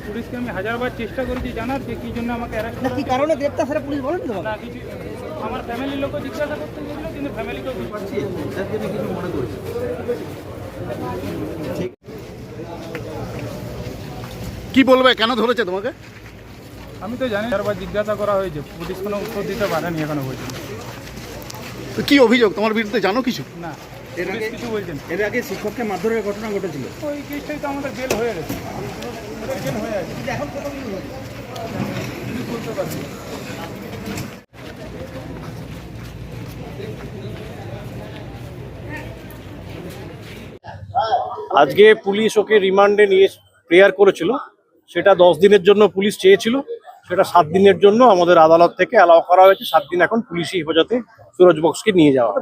পুলিশকে আমি হাজারবার চেষ্টা করেছি জানার যে কি জন্য আমাকে অ্যারেস্ট করা, কি কারণে গ্রেপ্তার সেটা পুলিশ বলেন তো? না কিছু আমার ফ্যামিলির লোকও জিজ্ঞাসা করতে গেছিল, কিন্তু ফ্যামিলিকেও পাচ্ছি কিছু মনে করছি। কি বলবে, কেন ধরেছে তোমাকে? আমি তো জানি, হাজারবার জিজ্ঞাসা করা হয়েছে, পুলিশ কোনো উত্তর দিতে পারেনি এখনো পর্যন্ত। তো কি অভিযোগ তোমার বিরুদ্ধে, জানো কিছু? না, পুলিশ কিছু বলছেন। এর আগে শিক্ষককে মারধরের ঘটনা ঘটেছিল। ওই কেসটাই তো আমাদের বেল হয়ে গেছে, বেল হয়ে আছে। এখন কত দিন হয়েছে? বলতে পারছি। আজকে পুলিশ ওকে রিমান্ডে নিয়ে প্রেয়ার করেছিল, সেটা 10 দিনের জন্য পুলিশ চেয়েছিল, সেটা 7 দিনের জন্য আমাদের আদালত থেকে অ্যালাউ করা হয়েছে। 7 দিন এখন পুলিশি হেফাজতে সুরজ বক্সকে নিয়ে যাওয়া।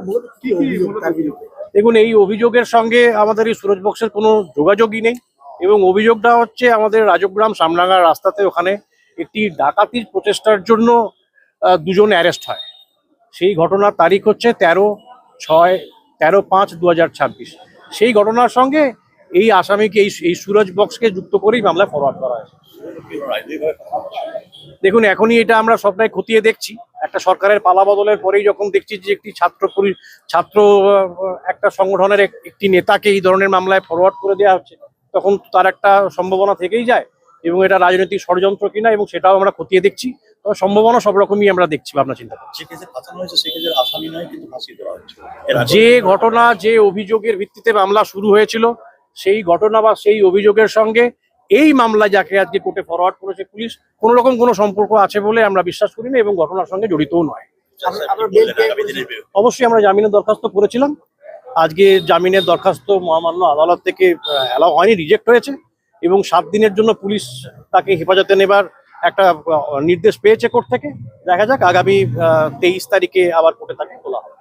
দেখুন, এই অভিযোগের সঙ্গে আমাদের এই সুরজ বক্সের কোনো যোগাযোগই নেই, এবং অভিযোগটা হচ্ছে আমাদের রাজগ্রাম সামনাঙ্গা রাস্তাতে ওখানে একটি ডাকাতির প্রচেষ্টার জন্য দুজন অ্যারেস্ট হয়। সেই ঘটনার তারিখ হচ্ছে 13/5/2026। সেই ঘটনার সঙ্গে এই আসামিকে এই সুরজ বক্সকে যুক্ত করেই মামলায় ফরওয়ার্ড করা হয়েছে। দেখুন, এখনই এটা আমরা সবটাই খতিয়ে দেখছি। একটা সরকারের পালা বদলের পরেই যখন দেখছি যে একটি ছাত্র একটা সংগঠনের একটি নেতাকে এই ধরনের মামলায় ফরওয়ার্ড করে দেওয়া হচ্ছে, তখন তার একটা সম্ভাবনা থেকেই যায়, এবং এটা রাজনৈতিক ষড়যন্ত্র কিনা, এবং সেটাও আমরা খতিয়ে দেখছি। তবে সম্ভাবনা সব রকমই আমরা দেখছি, ভাবনা চিন্তা করছি। যে ঘটনা, যে অভিযোগের ভিত্তিতে মামলা শুরু হয়েছিল, সেই ঘটনা বা সেই অভিযোগের সঙ্গে এই মামলা যাকে আজকে কোর্টে ফরওয়ার্ড করেছে পুলিশ, কোন রকম কোনো সম্পর্ক আছে বলে আমরা বিশ্বাস করি না, এবং ঘটনার সঙ্গে জড়িতও নয়। অবশ্যই আমরা জামিনের দরখাস্ত করেছিলাম। আজকে জামিনের দরখাস্ত মহামান্য আদালত থেকে অ্যালাউ হয়নি, রিজেক্ট হয়েছে, এবং 7 দিনের জন্য পুলিশ তাকে হেফাজতে নেবার একটা নির্দেশ পেয়েছে কোর্ট থেকে। দেখা যাক, আগামী 23 তারিখে আবার কোর্টে তাকে তোলা হবে।